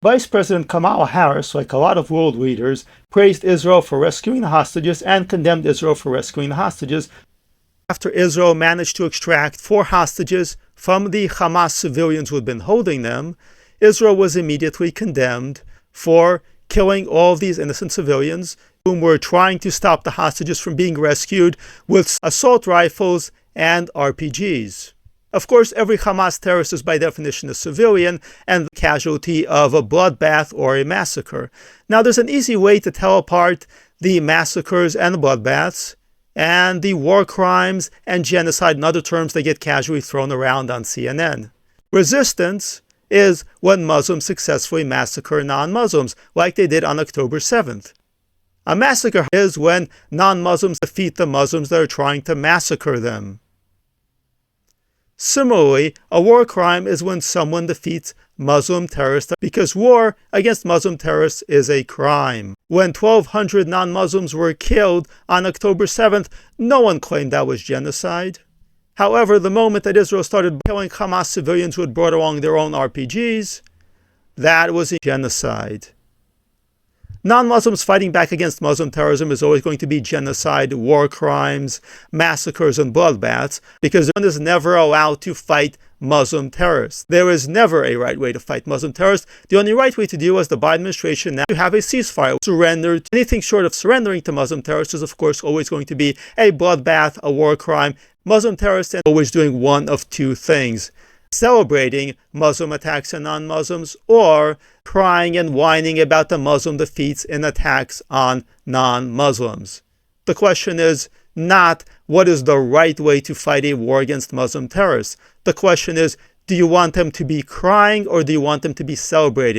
Vice President Kamala Harris, like a lot of world leaders, praised Israel for rescuing the hostages and condemned Israel for rescuing the hostages. After Israel managed to extract 4 hostages from the Hamas civilians who had been holding them, Israel was immediately condemned for killing all of these innocent civilians whom were trying to stop the hostages from being rescued with assault rifles and RPGs. Of course, every Hamas terrorist is by definition a civilian and the casualty of a bloodbath or a massacre. Now, there's an easy way to tell apart the massacres and the bloodbaths and the war crimes and genocide and other terms that get casually thrown around on CNN. Resistance is when Muslims successfully massacre non-Muslims, like they did on October 7th. A massacre is when non-Muslims defeat the Muslims that are trying to massacre them. Similarly, a war crime is when someone defeats Muslim terrorists, because war against Muslim terrorists is a crime. When 1,200 non-Muslims were killed on October 7th, no one claimed that was genocide. However, the moment that Israel started killing Hamas civilians who had brought along their own RPGs, that was a genocide. Non-Muslims fighting back against Muslim terrorism is always going to be genocide, war crimes, massacres, and bloodbaths, because one is never allowed to fight Muslim terrorists. There is never a right way to fight Muslim terrorists. The only right way to do, as the Biden administration now, to have a ceasefire. Surrender. Anything short of surrendering to Muslim terrorists is, of course, always going to be a bloodbath, a war crime. Muslim terrorists are always doing one of two things: celebrating Muslim attacks on non-Muslims, or crying and whining about the Muslim defeats in attacks on non-Muslims. The question is not what is the right way to fight a war against Muslim terrorists. The question is, do you want them to be crying or do you want them to be celebrating?